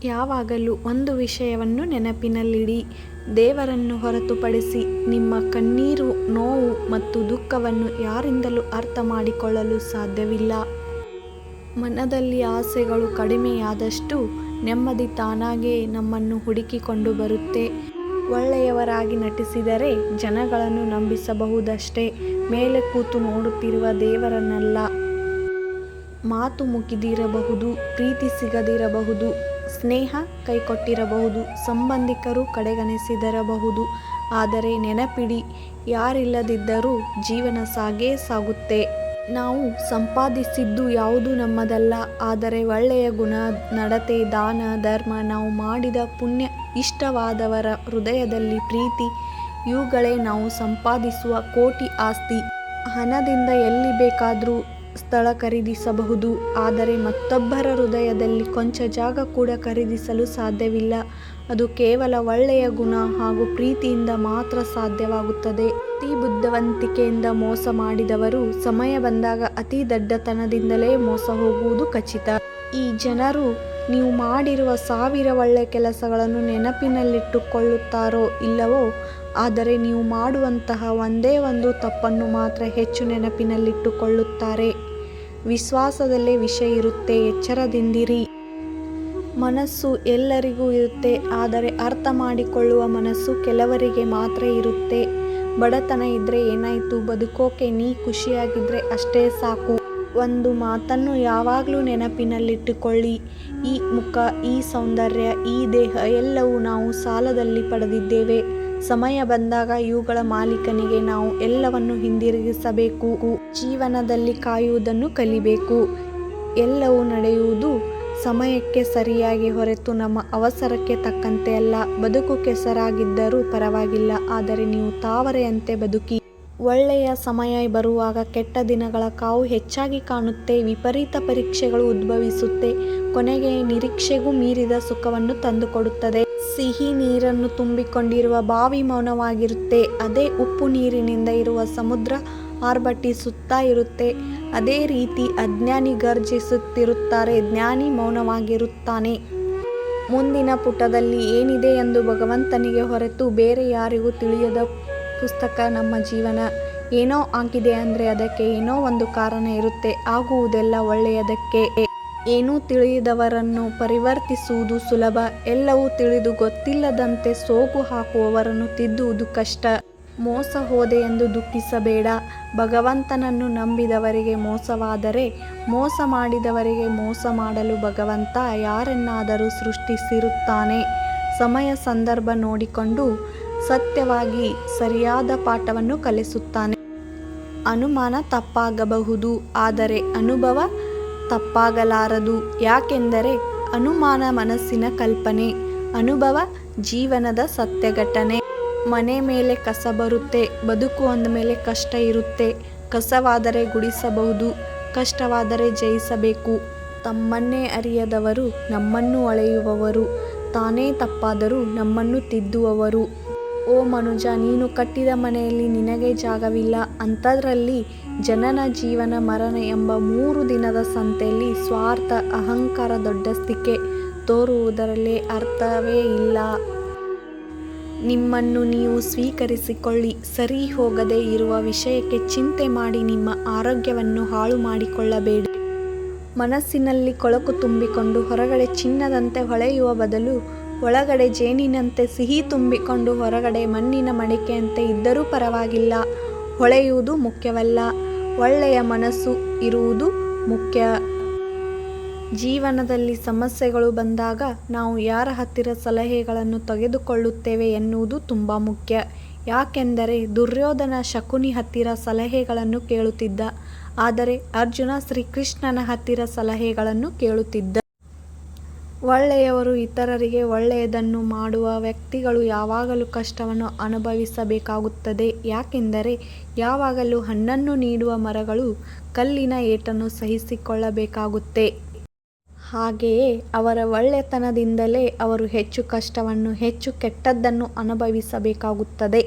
ಯಾವಾಗಲೂ ಒಂದು ವಿಷಯವನ್ನು ನೆನಪಿನಲ್ಲಿಡಿ. ದೇವರನ್ನು ಹೊರತುಪಡಿಸಿ ನಿಮ್ಮ ಕಣ್ಣೀರು, ನೋವು ಮತ್ತು ದುಃಖವನ್ನು ಯಾರಿಂದಲೂ ಅರ್ಥ ಮಾಡಿಕೊಳ್ಳಲು ಸಾಧ್ಯವಿಲ್ಲ. ಮನದಲ್ಲಿ ಆಸೆಗಳು ಕಡಿಮೆಯಾದಷ್ಟು ನೆಮ್ಮದಿ ತಾನಾಗೇ ನಮ್ಮನ್ನು ಹುಡುಕಿಕೊಂಡು ಬರುತ್ತೆ. ಒಳ್ಳೆಯವರಾಗಿ ನಟಿಸಿದರೆ ಜನಗಳನ್ನು ನಂಬಿಸಬಹುದಷ್ಟೇ, ಮೇಲೆ ಕೂತು ನೋಡುತ್ತಿರುವ ದೇವರನ್ನಲ್ಲ. ಮಾತು ಮುಗಿದಿರಬಹುದು, ಪ್ರೀತಿ ಸಿಗದಿರಬಹುದು, ಸ್ನೇಹ ಕೈಕೊಟ್ಟಿರಬಹುದು, ಸಂಬಂಧಿಕರು ಕಡೆಗಣಿಸಿದಿರಬಹುದು. ಆದರೆ ನೆನಪಿಡಿ, ಯಾರಿಲ್ಲದಿದ್ದರೂ ಜೀವನ ಸಾಗೇ ಸಾಗುತ್ತೆ. ನಾವು ಸಂಪಾದಿಸಿದ್ದು ಯಾವುದೂ ನಮ್ಮದಲ್ಲ. ಆದರೆ ಒಳ್ಳೆಯ ಗುಣ, ನಡತೆ, ದಾನ, ಧರ್ಮ, ನಾವು ಮಾಡಿದ ಪುಣ್ಯ, ಇಷ್ಟವಾದವರ ಹೃದಯದಲ್ಲಿ ಪ್ರೀತಿ, ಇವುಗಳೇ ನಾವು ಸಂಪಾದಿಸುವ ಕೋಟಿ ಆಸ್ತಿ. ಹಣದಿಂದ ಎಲ್ಲಿ ಬೇಕಾದರೂ ಸ್ಥಳ ಖರೀದಿಸಬಹುದು, ಆದರೆ ಮತ್ತೊಬ್ಬರ ಹೃದಯದಲ್ಲಿ ಕೊಂಚ ಜಾಗ ಕೂಡ ಖರೀದಿಸಲು ಸಾಧ್ಯವಿಲ್ಲ. ಅದು ಕೇವಲ ಒಳ್ಳೆಯ ಗುಣ ಹಾಗೂ ಪ್ರೀತಿಯಿಂದ ಮಾತ್ರ ಸಾಧ್ಯವಾಗುತ್ತದೆ. ಅತಿ ಬುದ್ಧಿವಂತಿಕೆಯಿಂದ ಮೋಸ ಮಾಡಿದವರು ಸಮಯ ಬಂದಾಗ ಅತಿ ದಡ್ಡತನದಿಂದಲೇ ಮೋಸ ಹೋಗುವುದು ಖಚಿತ. ಈ ಜನರು ನೀವು ಮಾಡಿರುವ 1000 ಒಳ್ಳೆಯ ಕೆಲಸಗಳನ್ನು ನೆನಪಿನಲ್ಲಿಟ್ಟುಕೊಳ್ಳುತ್ತಾರೋ ಇಲ್ಲವೋ, ಆದರೆ ನೀವು ಮಾಡುವಂತಹ ಒಂದೇ ಒಂದು ತಪ್ಪನ್ನು ಮಾತ್ರ ಹೆಚ್ಚು ನೆನಪಿನಲ್ಲಿಟ್ಟುಕೊಳ್ಳುತ್ತಾರೆ. ವಿಶ್ವಾಸದಲ್ಲೇ ವಿಷ ಇರುತ್ತೆ, ಎಚ್ಚರದಿಂದಿರಿ. ಮನಸ್ಸು ಎಲ್ಲರಿಗೂ ಇರುತ್ತೆ, ಆದರೆ ಅರ್ಥ ಮಾಡಿಕೊಳ್ಳುವ ಮನಸ್ಸು ಕೆಲವರಿಗೆ ಮಾತ್ರ ಇರುತ್ತೆ. ಬಡತನ ಇದ್ರೆ ಏನಾಯ್ತು, ಬದುಕೋಕೆ ನೀ ಖುಷಿಯಾಗಿದ್ರೆ ಅಷ್ಟೇ ಸಾಕು. ಒಂದು ಮಾತನ್ನು ಯಾವಾಗಲೂ ನೆನಪಿನಲ್ಲಿಟ್ಟುಕೊಳ್ಳಿ, ಈ ಮುಖ, ಈ ಸೌಂದರ್ಯ, ಈ ದೇಹ ಎಲ್ಲವೂ ನಾವು ಸಾಲದಲ್ಲಿ ಪಡೆದಿದ್ದೇವೆ. ಸಮಯ ಬಂದಾಗ ಇವುಗಳ ಮಾಲೀಕನಿಗೆ ನಾವು ಎಲ್ಲವನ್ನು ಹಿಂದಿರುಗಿಸಬೇಕು. ಜೀವನದಲ್ಲಿ ಕಾಯುವುದನ್ನು ಕಲಿಬೇಕು. ಎಲ್ಲವೂ ನಡೆಯುವುದು ಸಮಯಕ್ಕೆ ಸರಿಯಾಗಿ ಹೊರತು ನಮ್ಮ ಅವಸರಕ್ಕೆ ತಕ್ಕಂತೆ ಅಲ್ಲ. ಬದುಕು ಕೆಸರಾಗಿದ್ದರೂ ಪರವಾಗಿಲ್ಲ, ಆದರೆ ನೀವು ತಾವರೆಯಂತೆ ಬದುಕಿ. ಒಳ್ಳೆಯ ಸಮಯ ಬರುವಾಗ ಕೆಟ್ಟ ದಿನಗಳ ಕಾವು ಹೆಚ್ಚಾಗಿ ಕಾಣುತ್ತೆ. ವಿಪರೀತ ಪರೀಕ್ಷೆಗಳು ಉದ್ಭವಿಸುತ್ತೆ, ಕೊನೆಗೆ ನಿರೀಕ್ಷೆಗೂ ಮೀರಿದ ಸುಖವನ್ನು ತಂದುಕೊಡುತ್ತದೆ. ಸಿಹಿ ನೀರನ್ನು ತುಂಬಿಕೊಂಡಿರುವ ಬಾವಿ ಮೌನವಾಗಿರುತ್ತೆ, ಅದೇ ಉಪ್ಪು ನೀರಿನಿಂದ ಇರುವ ಸಮುದ್ರ ಆರ್ಭಟಿಸುತ್ತಾ ಇರುತ್ತೆ. ಅದೇ ರೀತಿ ಅಜ್ಞಾನಿ ಗರ್ಜಿಸುತ್ತಿರುತ್ತಾರೆ, ಜ್ಞಾನಿ ಮೌನವಾಗಿರುತ್ತಾನೆ. ಮುಂದಿನ ಪುಟದಲ್ಲಿ ಏನಿದೆ ಎಂದು ಭಗವಂತನಿಗೆ ಹೊರತು ಬೇರೆ ಯಾರಿಗೂ ತಿಳಿಯದ ಪುಸ್ತಕ ನಮ್ಮ ಜೀವನ. ಏನೋ ಆಗಿದೆ ಅಂದರೆ ಅದಕ್ಕೆ ಏನೋ ಒಂದು ಕಾರಣ ಇರುತ್ತೆ. ಆಗುವುದೆಲ್ಲ ಒಳ್ಳೆಯದಕ್ಕೆ. ಏನೂ ತಿಳಿಯದವರನ್ನು ಪರಿವರ್ತಿಸುವುದು ಸುಲಭ. ಎಲ್ಲವೂ ತಿಳಿದು ಗೊತ್ತಿಲ್ಲದಂತೆ ಸೋಗು ಹಾಕುವವರನ್ನು ತಿದ್ದುವುದು ಕಷ್ಟ. ಮೋಸ ಹೋದೆ ಎಂದು ದುಃಖಿಸಬೇಡ. ಭಗವಂತನನ್ನು ನಂಬಿದವರಿಗೆ ಮೋಸವಾದರೆ, ಮೋಸ ಮಾಡಿದವರಿಗೆ ಮೋಸ ಮಾಡಲು ಭಗವಂತ ಯಾರನ್ನಾದರೂ ಸೃಷ್ಟಿಸಿರುತ್ತಾನೆ. ಸಮಯ ಸಂದರ್ಭ ನೋಡಿಕೊಂಡು ಸತ್ಯವಾಗಿ ಸರಿಯಾದ ಪಾಠವನ್ನು ಕಲಿಸುತ್ತಾನೆ. ಅನುಮಾನ ತಪ್ಪಾಗಬಹುದು, ಆದರೆ ಅನುಭವ ತಪ್ಪಾಗಲಾರದು. ಯಾಕೆಂದರೆ ಅನುಮಾನ ಮನಸ್ಸಿನ ಕಲ್ಪನೆ, ಅನುಭವ ಜೀವನದ ಸತ್ಯ ಘಟನೆ. ಮನೆ ಮೇಲೆ ಕಸ ಬರುತ್ತೆ, ಬದುಕು ಅಂದಮೇಲೆ ಕಷ್ಟ ಇರುತ್ತೆ. ಕಸವಾದರೆ ಗುಡಿಸಬಹುದು, ಕಷ್ಟವಾದರೆ ಜಯಿಸಬೇಕು. ತಮ್ಮನ್ನೇ ಅರಿಯದವರು ನಮ್ಮನ್ನು ಅಳೆಯುವವರು, ತಾನೇ ತಪ್ಪಾದರೂ ನಮ್ಮನ್ನು ತಿದ್ದುವವರು. ಓ ಮನುಜ, ನೀನು ಕಟ್ಟಿದ ಮನೆಯಲ್ಲಿ ನಿನಗೆ ಜಾಗವಿಲ್ಲ. ಅಂಥದ್ರಲ್ಲಿ ಜನನ, ಜೀವನ, ಮರಣ ಎಂಬ 3 ದಿನದ ಸಂತೆಯಲ್ಲಿ ಸ್ವಾರ್ಥ, ಅಹಂಕಾರ, ದೊಡ್ಡಸ್ತಿಕೆ ತೋರುವುದರಲ್ಲಿ ಅರ್ಥವೇ ಇಲ್ಲ. ನಿಮ್ಮನ್ನು ನೀವು ಸ್ವೀಕರಿಸಿಕೊಳ್ಳಿ. ಸರಿ ಹೋಗದೇ ಇರುವ ವಿಷಯಕ್ಕೆ ಚಿಂತೆ ಮಾಡಿ ನಿಮ್ಮ ಆರೋಗ್ಯವನ್ನು ಹಾಳು ಮಾಡಿಕೊಳ್ಳಬೇಡಿ. ಮನಸ್ಸಿನಲ್ಲಿ ಕೊಳಕು ತುಂಬಿಕೊಂಡು ಹೊರಗಡೆ ಚಿನ್ನದಂತೆ ಹೊಳೆಯುವ ಬದಲು ಒಳಗಡೆ ಜೇನಿನಂತೆ ಸಿಹಿ ತುಂಬಿಕೊಂಡು ಹೊರಗಡೆ ಮಣ್ಣಿನ ಮಡಿಕೆಯಂತೆ ಇದ್ದರೂ ಪರವಾಗಿಲ್ಲ. ಹೊಳೆಯುವುದು ಮುಖ್ಯವಲ್ಲ, ಒಳ್ಳೆಯ ಮನಸ್ಸು ಇರುವುದು ಮುಖ್ಯ. ಜೀವನದಲ್ಲಿ ಸಮಸ್ಯೆಗಳು ಬಂದಾಗ ನಾವು ಯಾರ ಹತ್ತಿರ ಸಲಹೆಗಳನ್ನು ತೆಗೆದುಕೊಳ್ಳುತ್ತೇವೆ ಎನ್ನುವುದು ತುಂಬ ಮುಖ್ಯ. ಯಾಕೆಂದರೆ ದುರ್ಯೋಧನ ಶಕುನಿ ಹತ್ತಿರ ಸಲಹೆಗಳನ್ನು ಕೇಳುತ್ತಿದ್ದ, ಆದರೆ ಅರ್ಜುನ ಶ್ರೀಕೃಷ್ಣನ ಹತ್ತಿರ ಸಲಹೆಗಳನ್ನು ಕೇಳುತ್ತಿದ್ದ. ಒಳ್ಳೆಯವರು, ಇತರರಿಗೆ ಒಳ್ಳೆಯದನ್ನು ಮಾಡುವ ವ್ಯಕ್ತಿಗಳು ಯಾವಾಗಲೂ ಕಷ್ಟವನ್ನು ಅನುಭವಿಸಬೇಕಾಗುತ್ತದೆ. ಯಾಕೆಂದರೆ ಯಾವಾಗಲೂ ಹಣ್ಣನ್ನು ನೀಡುವ ಮರಗಳು ಕಲ್ಲಿನ ಏಟನ್ನು ಸಹಿಸಿಕೊಳ್ಳಬೇಕಾಗುತ್ತೆ. ಹಾಗೆಯೇ ಅವರ ಒಳ್ಳೆತನದಿಂದಲೇ ಅವರು ಹೆಚ್ಚು ಕಷ್ಟವನ್ನು, ಹೆಚ್ಚು ಕೆಟ್ಟದ್ದನ್ನು ಅನುಭವಿಸಬೇಕಾಗುತ್ತದೆ.